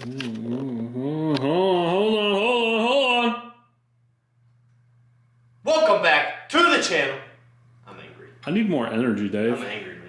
Hold on. Welcome back to the channel. I'm angry. I need more energy, Dave. I'm angry, man.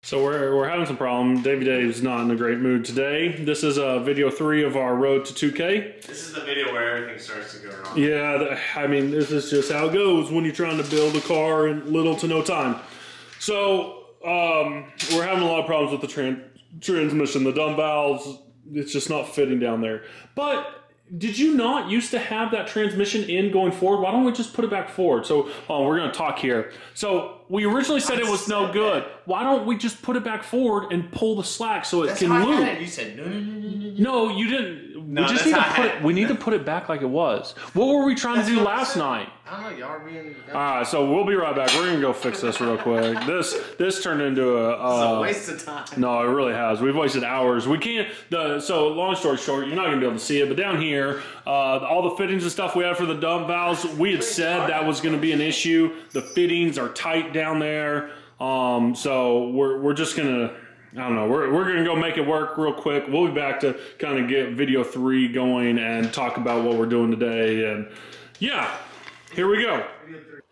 So we're having some problem. Dave's not in a great mood today. This is video 3 of our road to 2K. This is the video where everything starts to go wrong. Yeah, I mean, this is just how it goes when you're trying to build a car in little to no time. So we're having a lot of problems with the transmission. The dump valves, it's just not fitting down there. But did you not used to have that transmission in going forward? Why don't we just put it back forward? So we're going to talk here. So we originally said it was no good. Why don't we just put it back forward and pull the slack so it can loop? You said no. No, you didn't. No, we just need to put it. We need to put it back like it was. What were we trying to do last night? I don't know. Y'all are being. All right, so we'll be right back. We're gonna go fix this real quick. This turned into a waste of time. No, it really has. We've wasted hours. We can't. So long story short, you're not gonna be able to see it. But down here, all the fittings and stuff we had for the dump valves, we had said that was gonna be an issue. The fittings are tight down there. So we're just gonna. I don't know. We're gonna go make it work real quick. We'll be back to kind of get video 3 going and talk about what we're doing today. And yeah, here we go.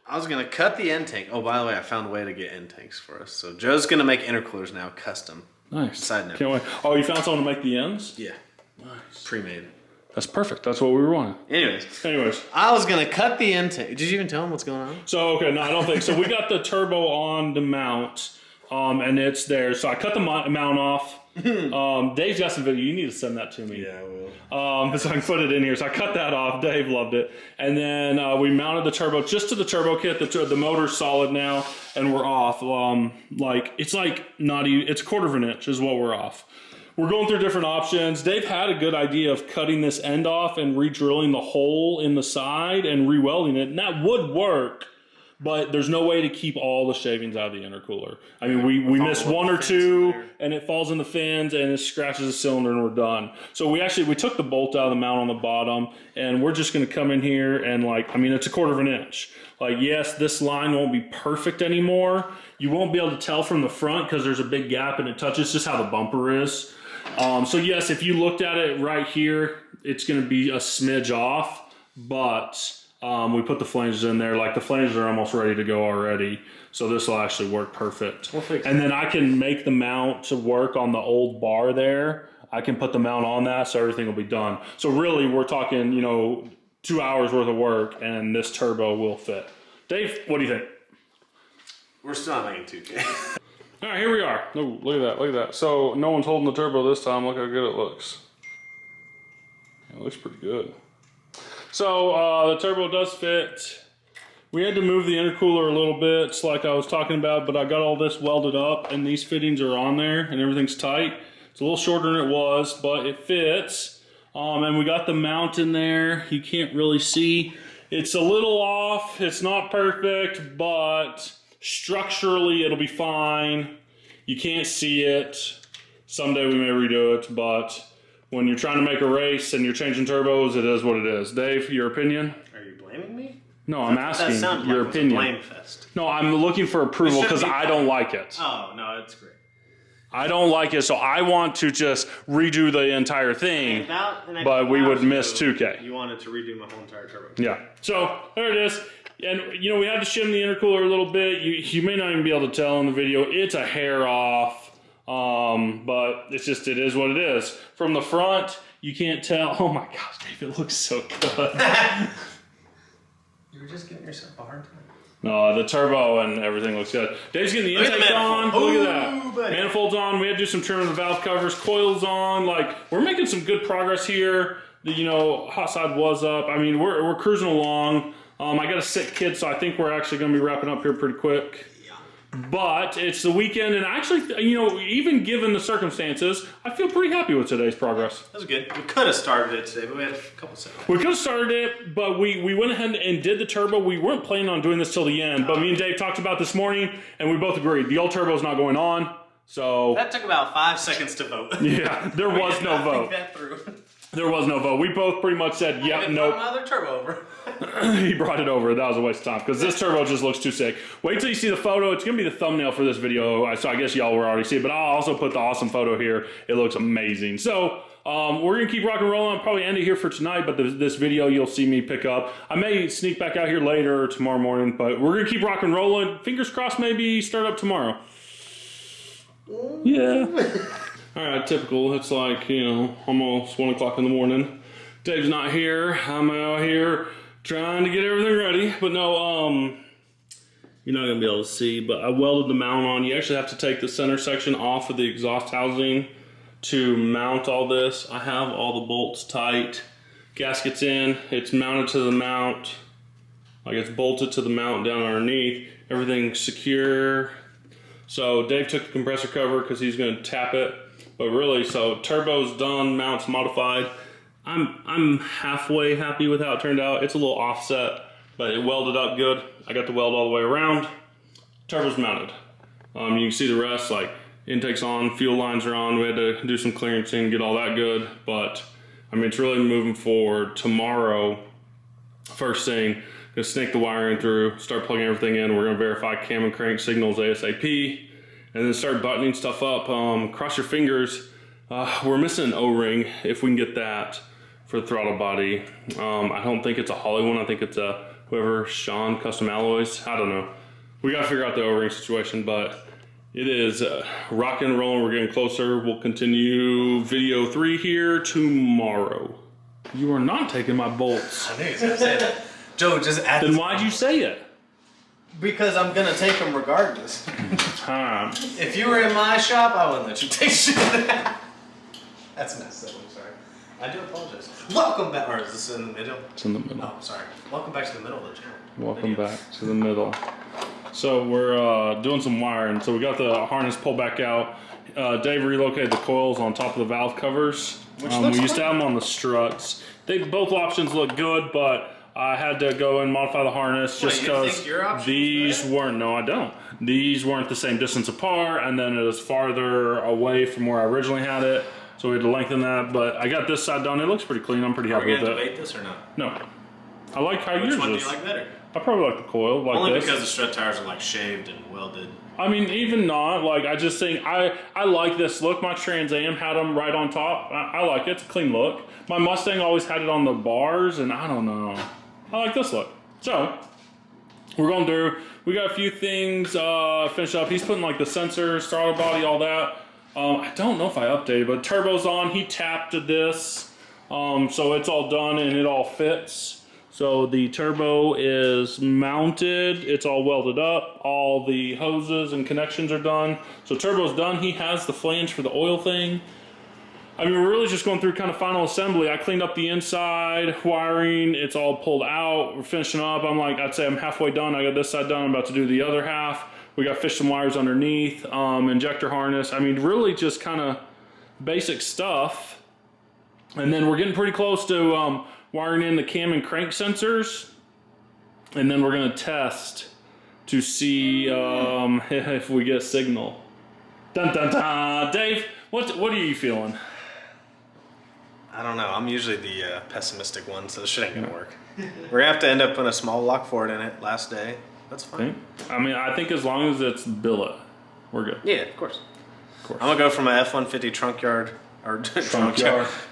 I was gonna cut the end tank. Oh, by the way, I found a way to get end tanks for us. So Joe's gonna make intercoolers now, custom. Nice. Side note. Can't wait. Oh, you found someone to make the ends? Yeah. Nice. Pre-made. That's perfect. That's what we were wanting. Anyways, I was gonna cut the end tank. Did you even tell him what's going on? So okay, no, I don't think so. We got the turbo on the mount. And it's there. So I cut the mount off. Dave's got some video. You need to send that to me. Yeah, I will. So I can put it in here. So I cut that off. Dave loved it. And then we mounted the turbo just to the turbo kit. The motor's solid now, and we're off. It's not even. It's 1/4 of an inch is what we're off. We're going through different options. Dave had a good idea of cutting this end off and re-drilling the hole in the side and re-welding it, and that would work. But there's no way to keep all the shavings out of the intercooler. I mean, we miss 1 or 2, and it falls in the fins, and it scratches the cylinder, and we're done. So we took the bolt out of the mount on the bottom, and we're just going to come in here and it's 1/4 of an inch. Yes, this line won't be perfect anymore. You won't be able to tell from the front because there's a big gap, and it touches just how the bumper is. So yes, if you looked at it right here, it's going to be a smidge off, but we put the flanges in there. The flanges are almost ready to go already. So this will actually work perfect. And then I can make the mount to work on the old bar there. I can put the mount on that so everything will be done. So really we're talking, 2 hours worth of work and this turbo will fit. Dave, what do you think? We're still not making 2K. All right, here we are. Oh, look at that, look at that. So no one's holding the turbo this time. Look how good it looks. It looks pretty good. So the turbo does fit. We had to move the intercooler a little bit, like I was talking about, but I got all this welded up and these fittings are on there and everything's tight. It's a little shorter than it was, but it fits. And we got the mount in there. You can't really see. It's a little off. It's not perfect, but structurally it'll be fine. You can't see it. Someday we may redo it, but when you're trying to make a race and you're changing turbos, it is what it is. Dave, your opinion? Are you blaming me? No, I'm asking your opinion. Blame fest. No, I'm looking for approval because I don't like it. Oh, no, it's great. I don't like it, so I want to just redo the entire thing, but we would miss 2K. You wanted to redo my whole entire turbo. Yeah, so there it is. And, we had to shim the intercooler a little bit. You may not even be able to tell in the video. It's a hair off. But it is what it is. From the front, you can't tell. Oh my gosh, Dave, it looks so good. You were just giving yourself a hard time. No, the turbo and everything looks good. Dave's getting the intake on. Look at that. Buddy. Manifold's on. We had to do some trim of the valve covers. Coils on. We're making some good progress here. The, hot side was up. I mean, we're cruising along. I got a sick kid, so I think we're actually going to be wrapping up here pretty quick. But it's the weekend, and actually, even given the circumstances, I feel pretty happy with today's progress. That was good. We could have started it today, but we had a couple seconds. We could have started it, but we went ahead and did the turbo. We weren't planning on doing this till the end, but me and Dave talked about this morning, and we both agreed. The old turbo's not going on. So that took about 5 seconds to vote. Yeah, there was no vote. Think that through. There was no vote. We both pretty much said, yep, nope. My other turbo over. He brought it over. That was a waste of time because this turbo just looks too sick. Wait till you see the photo. It's going to be the thumbnail for this video. So I guess y'all will already see it, but I'll also put the awesome photo here. It looks amazing. So we're going to keep rock and rolling. I'll probably end it here for tonight, but this video you'll see me pick up. I may sneak back out here later or tomorrow morning, but we're going to keep rock and rolling. Fingers crossed, maybe start up tomorrow. Yeah. All right, typical. It's like, you know, almost 1 o'clock in the morning. Dave's not here. I'm out here trying to get everything ready. But no, you're not going to be able to see, but I welded the mount on. You actually have to take the center section off of the exhaust housing to mount all this. I have all the bolts tight. Gasket's in. It's mounted to the mount. Like it's bolted to the mount down underneath. Everything's secure. So Dave took the compressor cover because he's going to tap it. But really, so turbo's done, mount's modified. I'm halfway happy with how it turned out. It's a little offset, but it welded up good. I got the weld all the way around. Turbo's mounted. You can see the rest, like intake's on, fuel lines are on. We had to do some clearancing, get all that good. But I mean, it's really moving forward. Tomorrow, first thing, gonna snake the wiring through, start plugging everything in. We're gonna verify cam and crank signals ASAP. And then start buttoning stuff up. Cross your fingers. We're missing an O-ring, if we can get that for the throttle body. I don't think it's a Holley one. I think it's a whoever, Sean Custom Alloys. I don't know. We got to figure out the O-ring situation, but it is rock and rolling. We're getting closer. We'll continue video 3 here tomorrow. You are not taking my bolts. I knew he was going to say that. Joe, just add. Then why'd you say it? Because I'm going to take them regardless. Time. If you were in my shop, I wouldn't let you take shit. That's not silly, sorry. I do apologize. Welcome back. Or is this in the middle? It's in the middle. Oh, sorry. Welcome back to the middle of the channel. Welcome back to the middle. So we're doing some wiring. So we got the harness pulled back out. Dave relocated the coils on top of the valve covers. We used to have them on the struts. Both options look good, but I had to go and modify the harness just because these weren't, no I don't. These weren't the same distance apart, and then it was farther away from where I originally had it. So we had to lengthen that, but I got this side done. It looks pretty clean. I'm pretty happy with it. Are we going to debate this or not? No. I like how yours is. Which one do you like better? I probably like the coil, like Only this. because the strut tires are like shaved and welded. I mean, even not, like, I just think, I like this look. My Trans Am had them right on top. I like it. It's a clean look. My Mustang always had it on the bars, and I don't know. I like this look. So, we're going through. We got a few things finished up. He's putting like the sensors, throttle body, all that. I don't know if I updated, but turbo's on. He tapped this. So it's all done and it all fits. So the turbo is mounted. It's all welded up. All the hoses and connections are done. So turbo's done. He has the flange for the oil thing. I mean, we're really just going through kind of final assembly. I cleaned up the inside wiring. It's all pulled out. We're finishing up. I'd say I'm halfway done. I got this side done. I'm about to do the other half. We got fish and wires underneath, injector harness. I mean, really just kind of basic stuff. And then we're getting pretty close to wiring in the cam and crank sensors. And then we're going to test to see if we get signal. Dun dun dun. Dave, what are you feeling? I don't know. I'm usually the pessimistic one, so this shit ain't gonna work. We're gonna have to end up putting a small lock Ford in it last day. That's fine. I mean, I think as long as it's billet, we're good. Yeah, of course. I'm gonna go from a F-150 trunk yard or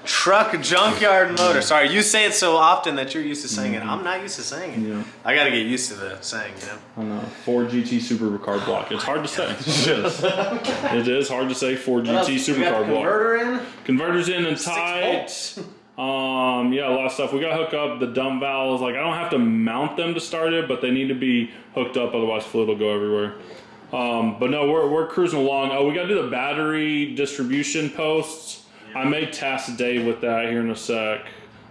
truck junkyard motor. Sorry, you say it so often that you're used to saying it. I'm not used to saying it. Yeah. I gotta get used to the saying, you know. I know. Ford GT supercar block. It's hard to say. It is hard to say Ford GT supercar block. Converter in. Converters in and tight. Yeah, a lot of stuff. We gotta hook up the dump valves. Like, I don't have to mount them to start it, but they need to be hooked up, otherwise fluid will go everywhere. But no, we're cruising along. Oh, we gotta do the battery distribution posts. I may task Dave with that here in a sec,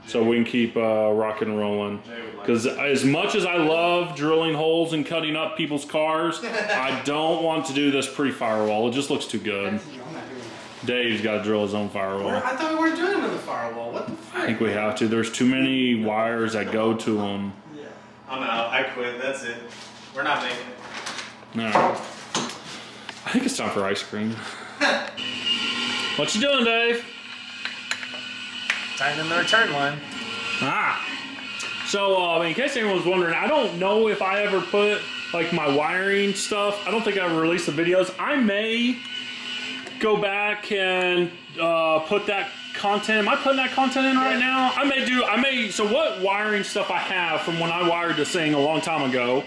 so we can keep rocking and rolling. Because as much as I love drilling holes and cutting up people's cars, I don't want to do this pre-firewall. It just looks too good. Dave's got to drill his own firewall. I thought we weren't doing it with the firewall. What the fuck? I think we have to. There's too many wires that go to them. Yeah. I'm out. I quit. That's it. We're not making it. No. think it's time for ice cream. What you doing, Dave? Tightening the return line. So, in case anyone was wondering, I don't know if I ever put like my wiring stuff. I don't think I ever released the videos. I may go back and put that content. Am I putting that content in right now? I may. So what wiring stuff I have from when I wired this thing a long time ago.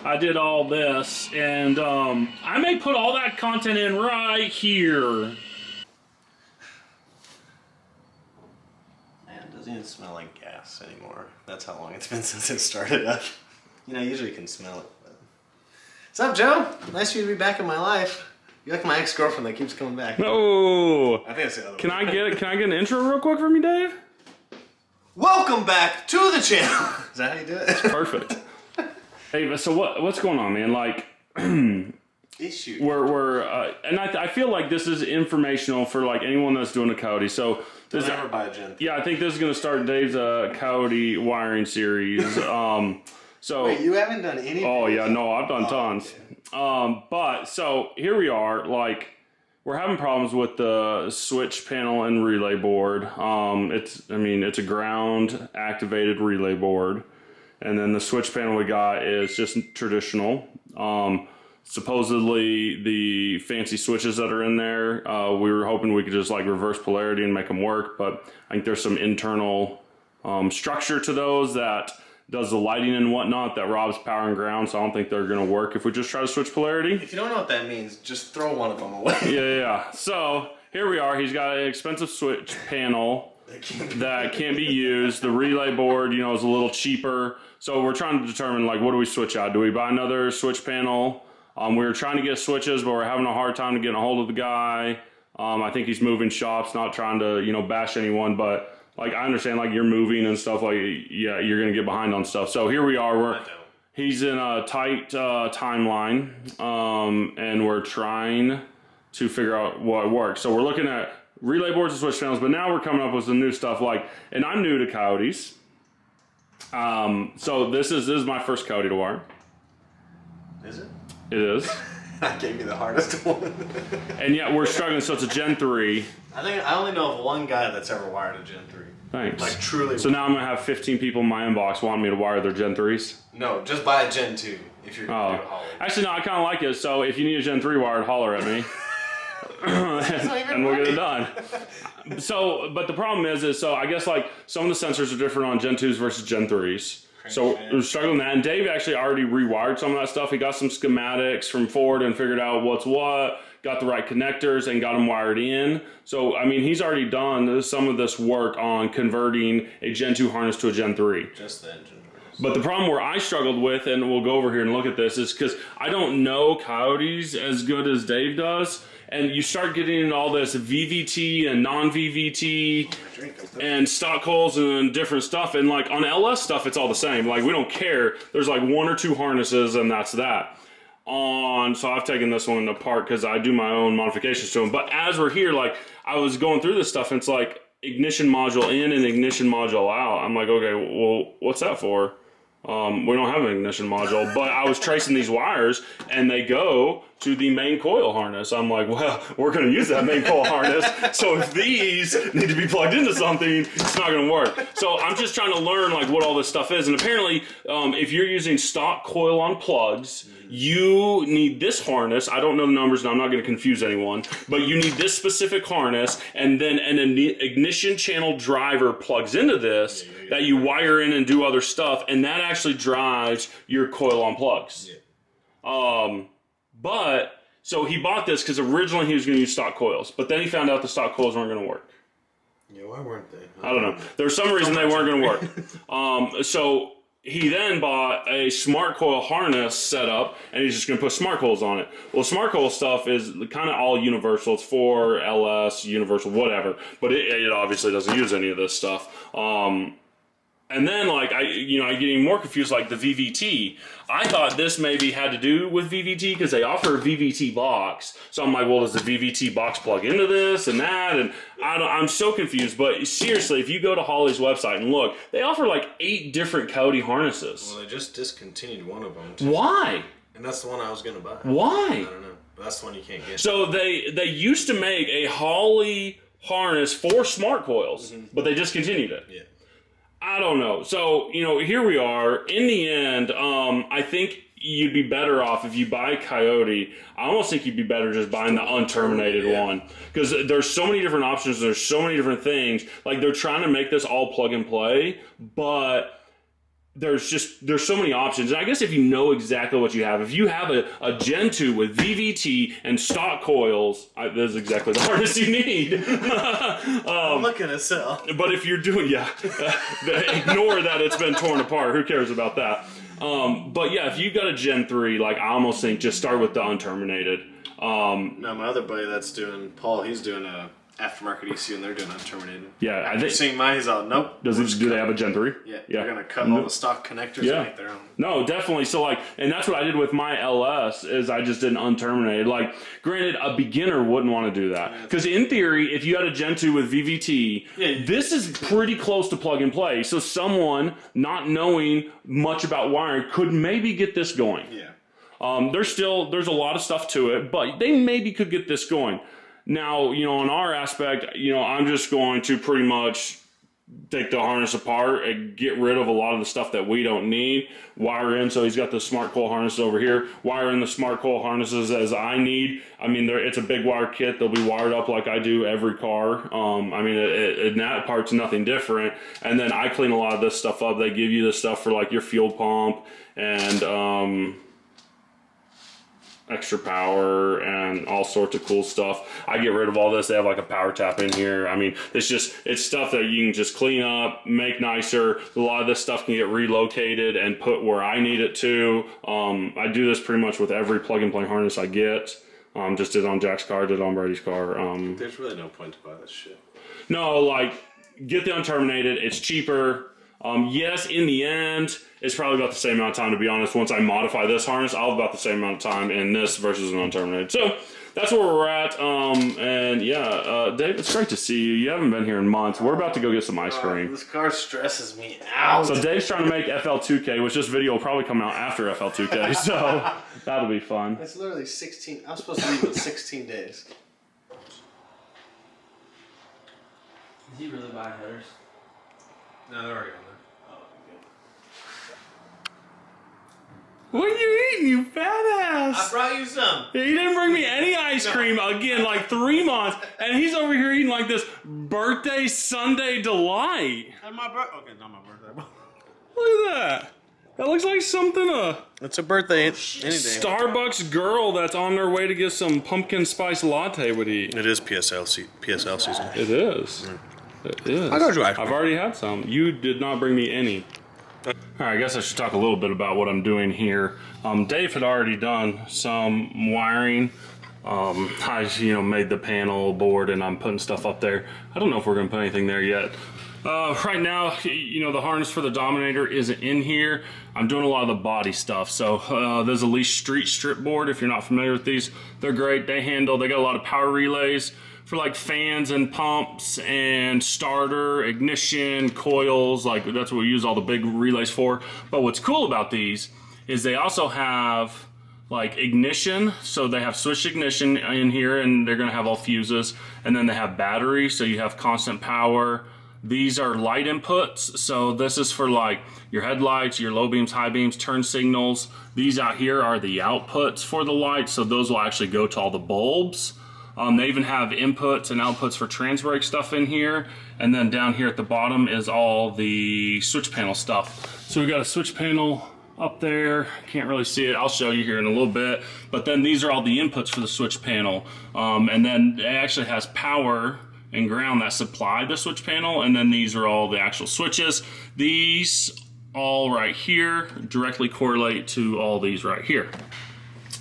I did all this, and I may put all that content in right here. Doesn't even smell like gas anymore. That's how long it's been since it started up. You know, I usually can smell it. But... What's up, Joe? Nice for you to be back in my life. You're like my ex-girlfriend that keeps coming back. No. I think that's the other Can one. Can I get an intro real quick from you, Dave? Welcome back to the channel. Is that how you do it? Perfect. Hey, so what's going on, man? Like, Issue. And I feel like this is informational for like anyone that's doing a Coyote. So this Never buy a Gen 3. Yeah, I think this is going to start Dave's Coyote wiring series. So wait, you haven't done any? Oh yeah, no, I've done tons. Okay. But so here we are, like we're having problems with the switch panel and relay board. It's a ground activated relay board, and then the switch panel we got is just traditional. Supposedly the fancy switches that are in there, we were hoping we could just like reverse polarity and make them work, but I think there's some internal structure to those that does the lighting and whatnot that robs power and ground, so I don't think they're going to work if we just try to switch polarity. If you don't know what that means, just throw one of them away. Yeah. So here we are. He's got an expensive switch panel that can't be used. The relay board, is a little cheaper. So we're trying to determine, like, what do we switch out? Do we buy another switch panel? We were trying to get switches, but we're having a hard time getting a hold of the guy. I think he's moving shops, not trying to, bash anyone, but like I understand, like you're moving and stuff. Like, yeah, you're gonna get behind on stuff. So here we are. He's in a tight timeline, and we're trying to figure out what works. So we're looking at relay boards and switch panels, but now we're coming up with some new stuff. And I'm new to Coyotes. So this is my first Coyote to wire. Is it? It is. I gave you the hardest one. And yet we're struggling, so it's a Gen 3. I only know of one guy that's ever wired a Gen 3. Thanks. Like, truly. So now I'm going to have 15 people in my inbox wanting me to wire their Gen 3s? No, just buy a Gen 2 if you're going to do a Holley. Actually, no, I kind of like it. So if you need a Gen 3 wired, holler at me. And we'll get it done. So, but the problem is so I guess like some of the sensors are different on Gen 2s versus Gen 3s. So we're struggling with that, and Dave actually already rewired some of that stuff. He got some schematics from Ford and figured out what's what, got the right connectors, and got them wired in. So, he's already done some of this work on converting a Gen 2 harness to a Gen 3. Just the engine harness. But the problem where I struggled with, and we'll go over here and look at this, is because I don't know Coyotes as good as Dave does. And you start getting into all this VVT and non-VVT and stock coils and different stuff. And like on LS stuff, it's all the same. Like we don't care. There's like one or two harnesses and that's that. So I've taken this one apart because I do my own modifications to them. But as we're here, like I was going through this stuff and it's like ignition module in and ignition module out. I'm like, okay, well, what's that for? We don't have an ignition module, but I was tracing these wires and they go to the main coil harness. I'm like, well, we're going to use that main coil harness. So if these need to be plugged into something, it's not going to work. So I'm just trying to learn like what all this stuff is. And apparently, if you're using stock coil on plugs, you need this harness. I don't know the numbers and I'm not going to confuse anyone, but you need this specific harness, and then an ignition channel driver plugs into this that you wire in and do other stuff, and that actually drives your coil on plugs. But so he bought this because originally he was going to use stock coils, but then he found out the stock coils weren't going to work. Yeah, why weren't they? I don't know. There was some reason they weren't going to work. So he then bought a smart coil harness setup, and he's just going to put smart coils on it. Well, smart coil stuff is kind of all universal. It's for LS, universal, whatever. But it obviously doesn't use any of this stuff. And then, like, I get even more confused, like the VVT. I thought this maybe had to do with VVT because they offer a VVT box. So I'm like, well, does the VVT box plug into this and that? And I'm so confused. But seriously, if you go to Holley's website and look, they offer like 8 different Coyote harnesses. Well, they just discontinued one of them. Too. Why? And that's the one I was going to buy. Why? I don't know. But that's the one you can't get. So they used to make a Holley harness for smart coils, but they discontinued it. Yeah. I don't know. So, here we are. In the end, I think you'd be better off if you buy Coyote. I almost think you'd be better just buying the unterminated one. Because there's so many different options. There's so many different things. Like, they're trying to make this all plug and play, but there's so many options. And I guess if you know exactly what you have, if you have a Gen 2 with VVT and stock coils, that is exactly the harness you need. I'm looking to sell. But if you're doing, ignore that it's been torn apart. Who cares about that? But yeah, if you got a Gen 3, like, I almost think just start with the unterminated. No, my other buddy that's doing, Paul, he's doing a aftermarket ECU and they're doing unterminated. Yeah, I think seeing mine, he's all, nope. Do they have a Gen 3? Yeah, they're gonna cut all the stock connectors and make their own. No, definitely. So and that's what I did with my LS, is I just did an unterminated. Like, granted, a beginner wouldn't want to do that. Because in theory, if you had a Gen 2 with VVT, this is pretty close to plug and play. So someone not knowing much about wiring could maybe get this going. Yeah. There's a lot of stuff to it, but they maybe could get this going. Now, on our aspect, I'm just going to pretty much take the harness apart and get rid of a lot of the stuff that we don't need. Wire in, so he's got the smart coil harnesses over here. Wire in the smart coil harnesses as I need. I mean, it's a big wire kit. They'll be wired up like I do every car. I mean, in that part's nothing different. And then I clean a lot of this stuff up. They give you this stuff for like your fuel pump and extra power and all sorts of cool stuff. I get rid of all this. They have like a power tap in here. I mean, it's stuff that you can just clean up, make nicer. A lot of this stuff can get relocated and put where I need it to. I do this pretty much with every plug and play harness I get. Just did on Jack's car, did on Brady's car. There's really no point to buy this shit. No, like, get the unterminated. It's cheaper. Yes, in the end, it's probably about the same amount of time, to be honest. Once I modify this harness, I'll have about the same amount of time in this versus an unterminated. So that's where we're at. And yeah, Dave, it's great to see you. You haven't been here in months. We're about to go get some ice cream. This car stresses me out. So Dave's trying to make FL2K, which this video will probably come out after FL2K. So that'll be fun. It's literally 16. I'm supposed to leave in 16 days. Did he really buy headers? No, they're already on there. What are you eating, you fat ass? I brought you some. He didn't bring me any ice cream again, like 3 months, and he's over here eating like this birthday Sunday delight. And my birthday. Okay, not my birthday. Look at that. That looks like something It's a birthday any day. Starbucks girl that's on their way to get some pumpkin spice latte would eat. It is PSL season. It is. It is. I got you ice cream. I've already had some. You did not bring me any. All right, I guess I should talk a little bit about what I'm doing here. Dave had already done some wiring. I made the panel board and I'm putting stuff up there. I don't know if we're gonna put anything there yet. Right now, the harness for the Dominator isn't in here. I'm doing a lot of the body stuff. So there's a Leash Street strip board. If you're not familiar with these, they're great. They got a lot of power relays for like fans and pumps and starter, ignition, coils. Like, that's what we use all the big relays for. But what's cool about these is they also have like ignition. So they have switched ignition in here and they're gonna have all fuses. And then they have battery, so you have constant power. These are light inputs. So this is for like your headlights, your low beams, high beams, turn signals. These out here are the outputs for the lights. So those will actually go to all the bulbs. They even have inputs and outputs for trans brake stuff in here. And then down here at the bottom is all the switch panel stuff. So we've got a switch panel up there. Can't really see it. I'll show you here in a little bit. But then these are all the inputs for the switch panel. And then it actually has power and ground that supply the switch panel. And then these are all the actual switches. These all right here directly correlate to all these right here.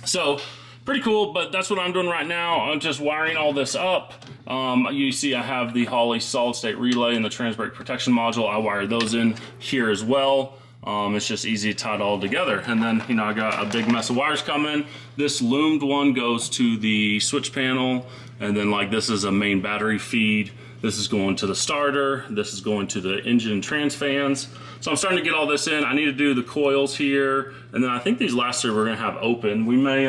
So pretty cool, but that's what I'm doing right now. I'm just wiring all this up. You see I have the Holley solid state relay and the trans brake protection module. I wired those in here as well. It's just easy to tie it all together. And then, I got a big mess of wires coming. This loomed one goes to the switch panel. And then like this is a main battery feed. This is going to the starter. This is going to the engine and trans fans. So I'm starting to get all this in. I need to do the coils here. And then I think these last three we're gonna have open. We may,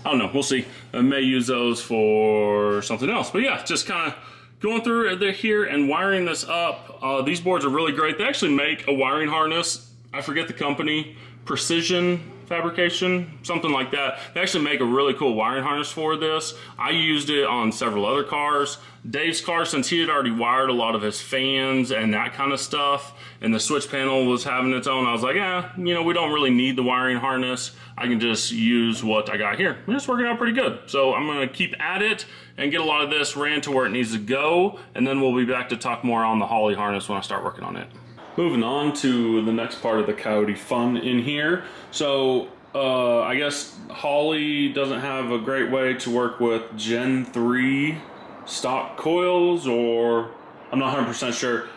I don't know, we'll see. I may use those for something else. But yeah, just kind of going through here and wiring this up. These boards are really great. They actually make a wiring harness. I forget the company, Precision Fabrication, something like that. They actually make a really cool wiring harness for this. I used it on several other cars. Dave's car, since he had already wired a lot of his fans and that kind of stuff, and the switch panel was having its own, I was like, you know, we don't really need the wiring harness. I can just use what I got here. And it's working out pretty good. So I'm gonna keep at it and get a lot of this ran to where it needs to go, and then we'll be back to talk more on the Holley harness when I start working on it. Moving on to the next part of the Coyote fun in here. So I guess Holley doesn't have a great way to work with Gen 3 stock coils, or I'm not 100% sure.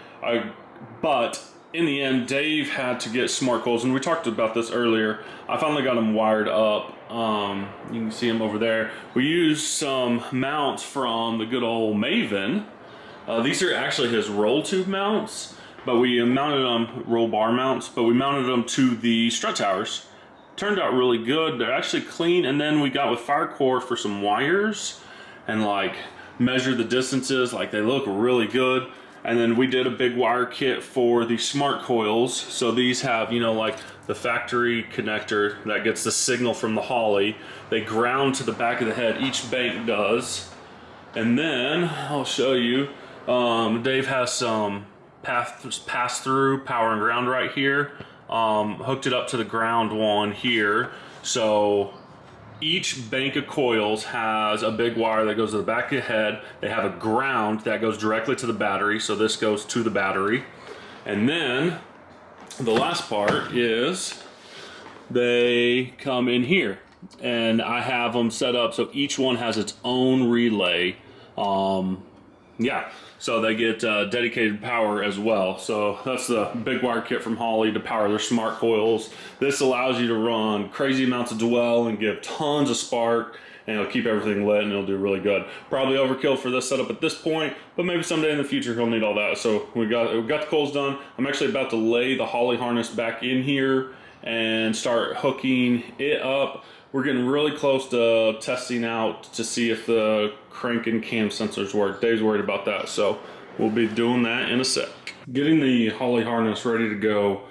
But in the end, Dave had to get smart coils, and we talked about this earlier. I finally got them wired up. You can see them over there. We used some mounts from the good old Maven. These are actually his roll tube mounts, but we mounted them, roll bar mounts, but we mounted them to the strut towers. Turned out really good. They're actually clean, and then we got with fire core for some wires and like measure the distances. Like, they look really good. And then we did a big wire kit for the smart coils. So these have, you know, like the factory connector that gets the signal from the Holley. They ground to the back of the head, each bank does. And then I'll show you, Dave has some pass-through power and ground right here. Hooked it up to the ground one here. So each bank of coils has a big wire that goes to the back of the head. They have a ground that goes directly to the battery, so this goes to the battery. And then the last part is they come in here, and I have them set up so each one has its own relay. Yeah, so they get dedicated power as well. So that's the big wire kit from Holley to power their smart coils. This allows you to run crazy amounts of dwell and give tons of spark, and it'll keep everything lit, and it'll do really good. Probably overkill for this setup at this point, but maybe someday in the future he'll need all that. So we got the coils done. I'm actually about to lay the Holley harness back in here and start hooking it up. We're getting really close to testing out to see if the crank and cam sensors work. Dave's worried about that, so we'll be doing that in a sec. Getting the Holley harness ready to go.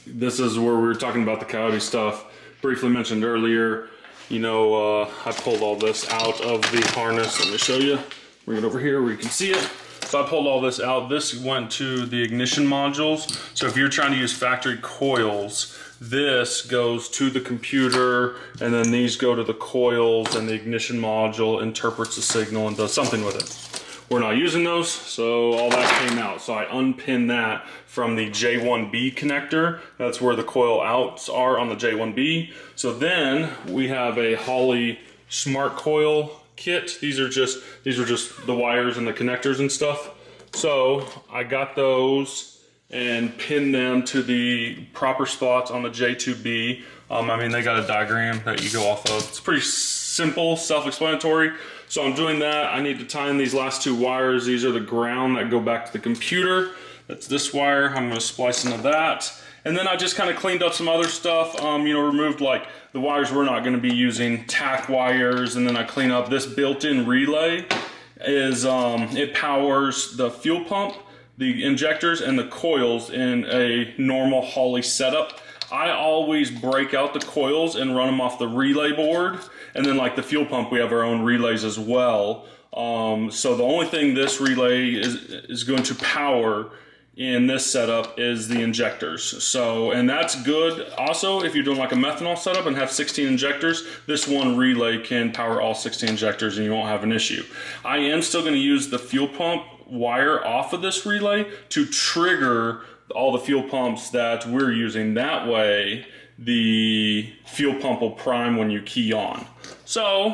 This is where we were talking about the Coyote stuff. Briefly mentioned earlier, you know, I pulled all this out of the harness. Let me show you. Bring it over here where you can see it. So I pulled all this out. This went to the ignition modules. So if you're trying to use factory coils, this goes to the computer, and then these go to the coils, and the ignition module interprets the signal and does something with it. We're not using those, so all that came out. So I unpinned that from the J1B connector. That's where the coil outs are on the J1B. So then we have a Holley smart coil kit. These are just the wires and the connectors and stuff. So I got those and pin them to the proper spots on the J2B. I mean, they got a diagram that you go off of. It's pretty simple, self-explanatory. So I'm doing that. I need to tie in these last two wires. These are the ground that go back to the computer. That's this wire. I'm gonna splice into that. And then I just kind of cleaned up some other stuff, you know, removed like the wires we're not gonna be using, tack wires, and then I clean up this built-in relay. It powers the fuel pump, the injectors, and the coils in a normal Holley setup. I always break out the coils and run them off the relay board, and then like the fuel pump, we have our own relays as well. So the only thing this relay is going to power in this setup is the injectors. So, and that's good. Also, if you're doing like a methanol setup and have 16 injectors, this one relay can power all 16 injectors and you won't have an issue. I am still going to use the fuel pump wire off of this relay to trigger all the fuel pumps that we're using. That way the fuel pump will prime when you key on. So,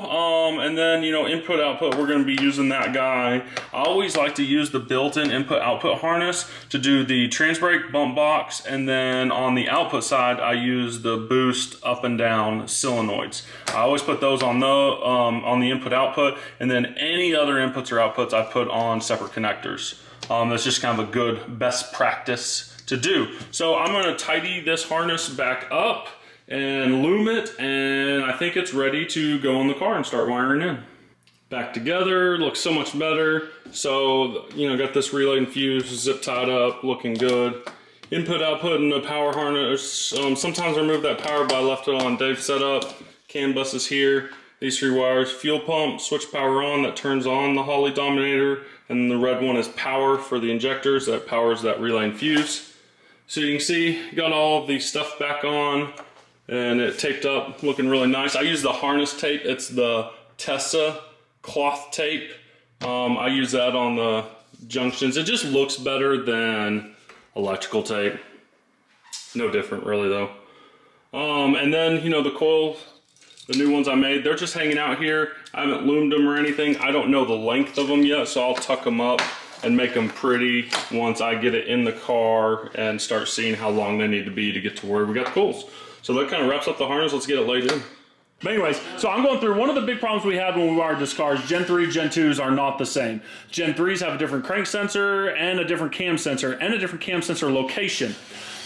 and then, you know, input output, we're going to be using that guy. I always like to use the built-in input output harness to do the trans brake, bump box, and then on the output side, I use the boost up and down solenoids. I always put those on the input output, and then any other inputs or outputs I put on separate connectors. That's just kind of a good best practice to do. So I'm going to tidy this harness back up and loom it, and I think it's ready to go in the car and start wiring in. Back together, looks so much better. So, you know, got this relay and fuse zip tied up, looking good. Input, output, and the power harness. Sometimes I remove that power, but I left it on Dave's setup. CAN bus is here. These 3 wires. Fuel pump, switch power on, that turns on the Holley Dominator. And the red one is power for the injectors, that powers that relay and fuse. So you can see, got all the stuff back on, and it taped up, looking really nice. I use the harness tape. It's the Tessa cloth tape. I use that on the junctions. It just looks better than electrical tape. No different really though. And then, you know, the coils, the new ones I made, they're just hanging out here. I haven't loomed them or anything. I don't know the length of them yet, so I'll tuck them up and make them pretty once I get it in the car and start seeing how long they need to be to get to where we got the coils. So that kind of wraps up the harness. Let's get it laid in. But anyways, so I'm going through one of the big problems we had when we wired this car is Gen 3, Gen 2s are not the same. Gen 3s have a different crank sensor and a different cam sensor and a different cam sensor location.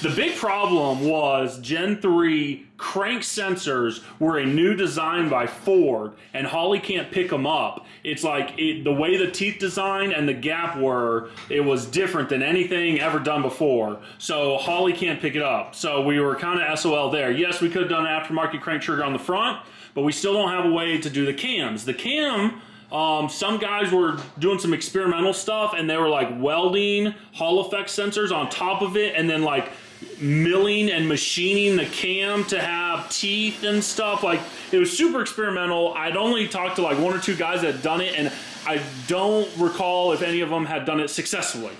The big problem was Gen 3 crank sensors were a new design by Ford, and Holley can't pick them up. It's like the way the teeth design and the gap were, it was different than anything ever done before. So Holley can't pick it up. So we were kind of SOL there. Yes, we could have done an aftermarket crank trigger on the front, but we still don't have a way to do the cams. The cam, some guys were doing some experimental stuff, and they were like welding Hall effect sensors on top of it, and then like milling and machining the cam to have teeth and stuff. Like, it was super experimental. I'd only talked to like 1 or 2 guys that had done it, and I don't recall if any of them had done it successfully.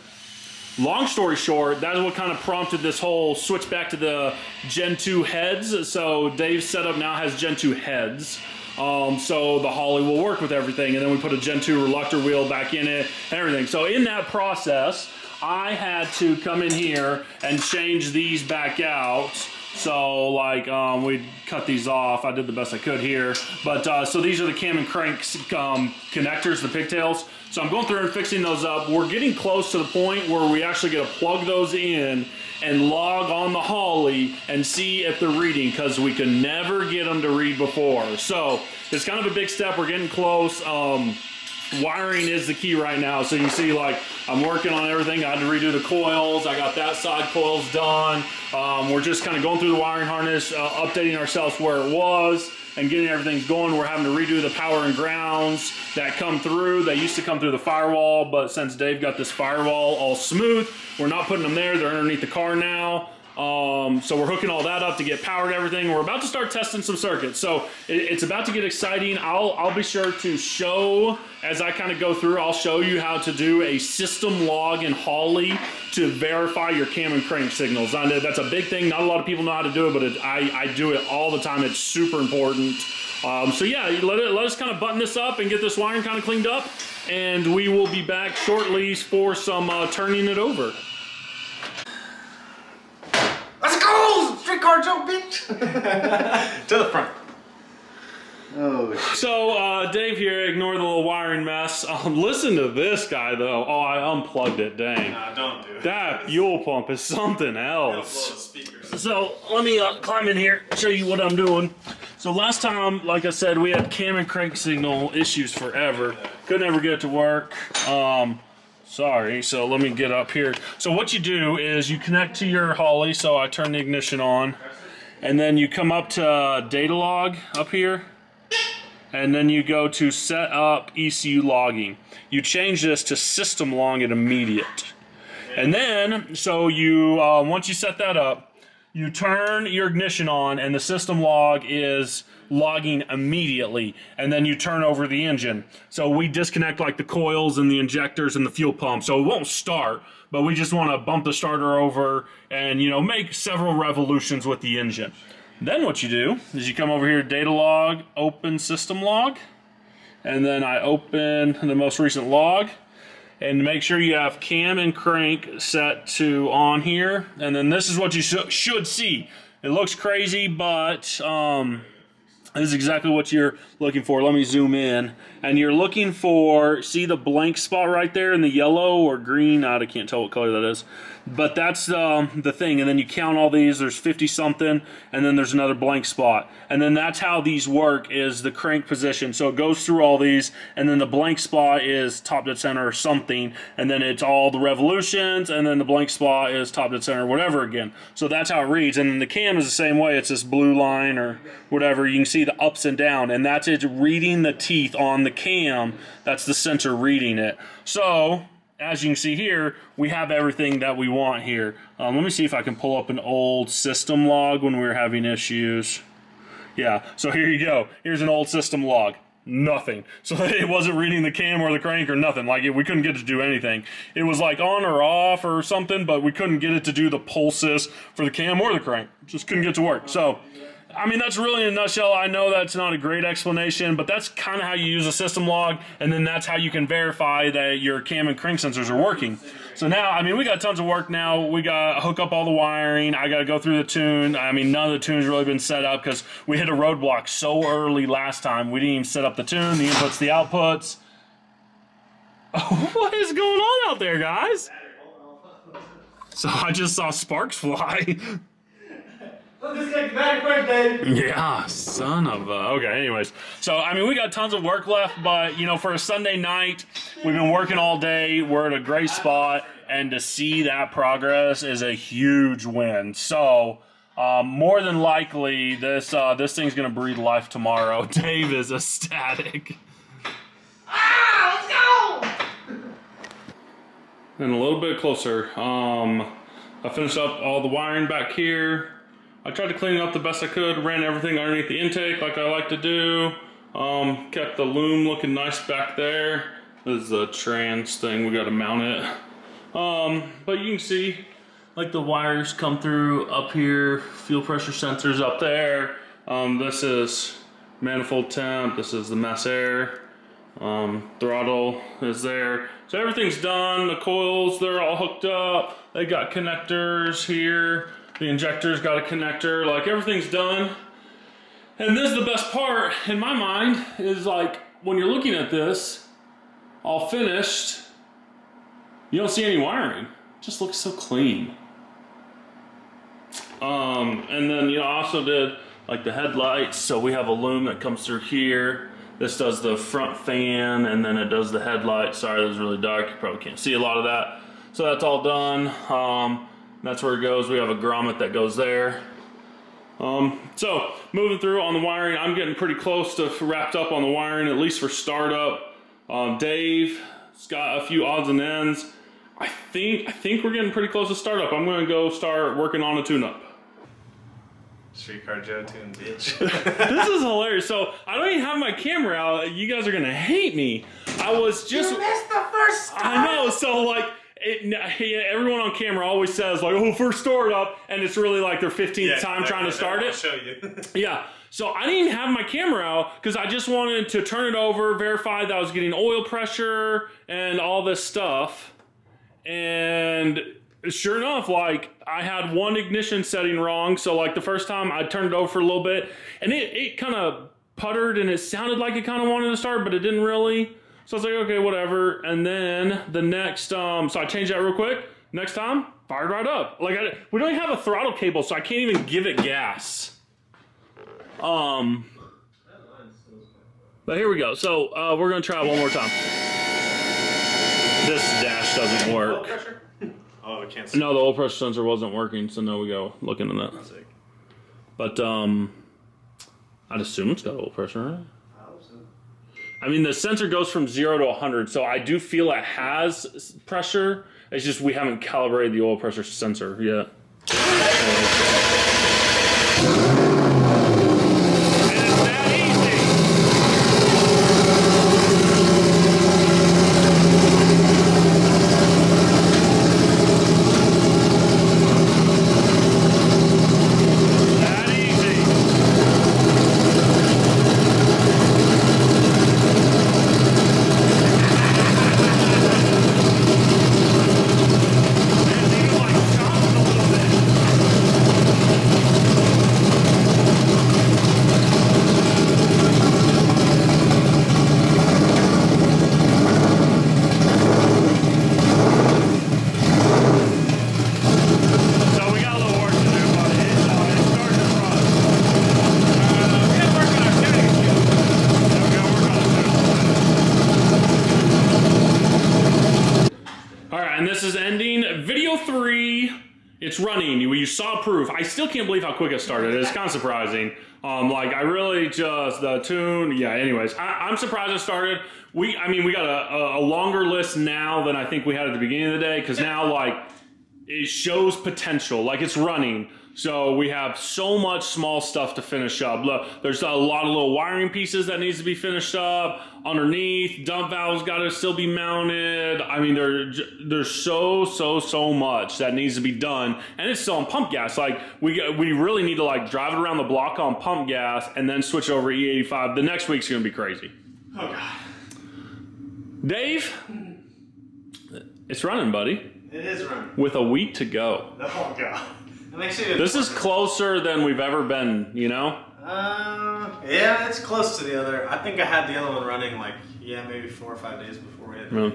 Long story short, that is what kind of prompted this whole switch back to the Gen 2 heads. So Dave's setup now has Gen 2 heads. So the Holley will work with everything, and then we put a Gen 2 reluctor wheel back in it and everything. So in that process, I had to come in here and change these back out. So like we'd cut these off. I did the best I could here. But so these are the cam and crank connectors, the pigtails. So I'm going through and fixing those up. We're getting close to the point where we actually get to plug those in and log on the Holley and see if they're reading, because we could never get them to read before. So it's kind of a big step. We're getting close. Wiring is the key right now. So you can see, like, I'm working on everything. I had to redo the coils. I got that side coils done. We're just kind of going through the wiring harness, updating ourselves where it was and getting everything going. We're having to redo the power and grounds that come through. They used to come through the firewall, but since Dave got this firewall all smooth, we're not putting them there. They're underneath the car now. So we're hooking all that up to get power to everything. We're about to start testing some circuits. So it's about to get exciting. I'll be sure to show, as I kind of go through, I'll show you how to do a system log in Holley to verify your cam and crank signals. I know that's a big thing. Not a lot of people know how to do it, but I do it all the time. It's super important. So yeah, let us kind of button this up and get this wiring kind of cleaned up, and we will be back shortly for some turning it over. Let's go! Streetcar joke, bitch! To the front. Oh, shit. So, Dave here, ignore the little wiring mess. Listen to this guy, though. Oh, I unplugged it, dang. Nah, don't do it. That fuel pump is something else. Blow the speakers. So, let me climb in here, show you what I'm doing. So, last time, like I said, we had cam and crank signal issues forever. Couldn't ever get it to work. Sorry, so let me get up here. So what you do is you connect to your Holley, so I turn the ignition on, and then you come up to data log up here, and then you go to set up ECU logging. You change this to system log at immediate. And then, so you, once you set that up, you turn your ignition on, and the system log is logging immediately, and then you turn over the engine. So we disconnect like the coils and the injectors and the fuel pump, so it won't start, but we just want to bump the starter over and, you know, make several revolutions with the engine. Then what you do is you come over here, data log, open system log, and then I open the most recent log, and make sure you have cam and crank set to on here, and then this is what you should see. It looks crazy, but This is exactly what you're looking for. Let me zoom in. And you're looking for, see the blank spot right there in the yellow or green? I can't tell what color that is. But that's the thing. And then you count all these. There's 50 something. And then there's another blank spot. And then that's how these work, is the crank position. So it goes through all these. And then the blank spot is top dead center or something. And then it's all the revolutions. And then the blank spot is top dead center, whatever again. So that's how it reads. And then the cam is the same way. It's this blue line or whatever. You can see the ups and down, and that's it reading the teeth on the cam. That's the sensor reading it. So as you can see here, we have everything that we want here. Let me see if I can pull up an old system log when we were having issues. Yeah, so here you go. Here's an old system log. Nothing. So it wasn't reading the cam or the crank or nothing. Like we couldn't get it to do anything. It was like on or off or something, but we couldn't get it to do the pulses for the cam or the crank. Just couldn't get it to work. So I mean, that's really in a nutshell. I know that's not a great explanation, but that's kind of how you use a system log, and then that's how you can verify that your cam and crank sensors are working. So now, I mean, we got tons of work now. We got to hook up all the wiring. I got to go through the tune. I mean, none of the tune's really been set up because we hit a roadblock so early last time. We didn't even set up the tune, the inputs, the outputs. Oh, what is going on out there, guys? So I just saw sparks fly. Disconnect the battery quick, Dave. Yeah, son of a... Okay, anyways. So, I mean, we got tons of work left, but, you know, for a Sunday night, we've been working all day. We're at a great spot, and to see that progress is a huge win. So, more than likely, this thing's going to breathe life tomorrow. Dave is ecstatic. Let's go! And a little bit closer. I finished up all the wiring back here. I tried to clean it up the best I could, ran everything underneath the intake like I like to do. Kept the loom looking nice back there. This is a trans thing, we gotta mount it. But you can see, like the wires come through up here, fuel pressure sensors up there. This is manifold temp, this is the mass air. Throttle is there. So everything's done, the coils, they're all hooked up. They got connectors here. The injector's got a connector, like everything's done. And this is the best part, in my mind, is like when you're looking at this, all finished, you don't see any wiring. It just looks so clean. And then, you know, I also did like the headlights, so we have a loom that comes through here. This does the front fan, and then it does the headlights. Sorry, this is really dark, you probably can't see a lot of that. So that's all done. That's where it goes. We have a grommet that goes there. So moving through on the wiring, I'm getting pretty close to wrapped up on the wiring, at least for startup. Dave's got a few odds and ends. I think we're getting pretty close to startup. I'm gonna go start working on a tune-up. Streetcar Joe tune, bitch. This is hilarious. So I don't even have my camera out. You guys are gonna hate me. I was just... You missed the first start. I know, so like... everyone on camera always says like, oh, first startup, and it's really like their 15th time trying to start it. I'll show you. Yeah, so I didn't even have my camera out because I just wanted to turn it over, verify that I was getting oil pressure and all this stuff. And sure enough, like I had one ignition setting wrong. So like the first time I turned it over for a little bit, and it kind of puttered, and it sounded like it kind of wanted to start, but it didn't really. So I was like, okay, whatever. And then the next, so I changed that real quick. Next time, fired right up. Like we don't even have a throttle cable, so I can't even give it gas. But here we go. So we're gonna try it one more time. This dash doesn't work. Oh, I can't see. No, the oil pressure sensor wasn't working, so no we go looking at that. But I'd assume it's got oil pressure, right? I mean, the sensor goes from 0 to 100, so I do feel it has pressure. It's just we haven't calibrated the oil pressure sensor yet. Yeah, and this is ending video 3. It's running. You saw proof. I still can't believe how quick it started. It's kind of surprising. Like I really just the tune. Yeah. Anyways, I'm surprised it started. I mean, we got a longer list now than I think we had at the beginning of the day because now like it shows potential. Like it's running. So we have so much small stuff to finish up. Look, there's a lot of little wiring pieces that needs to be finished up. Underneath, dump valves got to still be mounted. I mean, there's so much that needs to be done, and it's still on pump gas. Like we really need to like drive it around the block on pump gas and then switch over E85. The next week's gonna be crazy. Oh God, Dave, it's running, buddy. it is running. With a week to go. Oh God. This is closer than we've ever been, you know? Yeah, it's close to the other. I think I had the other one running like, maybe 4 or 5 days before we had it.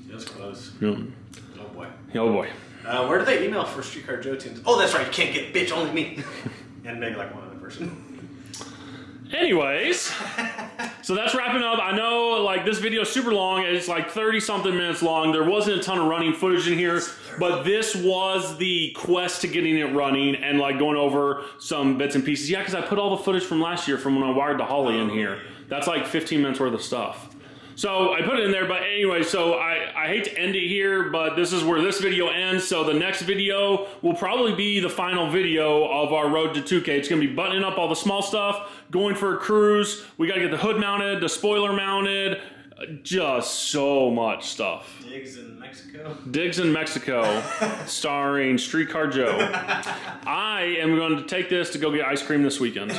It was close. Yeah. Oh boy. Oh boy. Where do they email for Streetcar Joe teams? Oh, that's right. You can't get bitch, only me. And maybe like one other person. Anyways, so that's wrapping up. I know like this video is super long. It's like 30 something minutes long. There wasn't a ton of running footage in here, but this was the quest to getting it running and like going over some bits and pieces. Yeah, because I put all the footage from last year from when I wired the Holley in here. That's like 15 minutes worth of stuff. So I put it in there, but anyway, so I hate to end it here, but this is where this video ends. So the next video will probably be the final video of our road to 2K. It's gonna be buttoning up all the small stuff, going for a cruise. We gotta get the hood mounted, the spoiler mounted, just so much stuff. Digs in Mexico. Digs in Mexico, starring Streetcar Joe. I am going to take this to go get ice cream this weekend.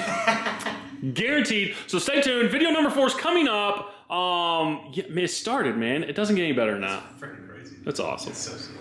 Guaranteed. So stay tuned. Video number 4 is coming up. Yeah, it started, man. It doesn't get any better than that. Freaking crazy. That's awesome. It's so sick.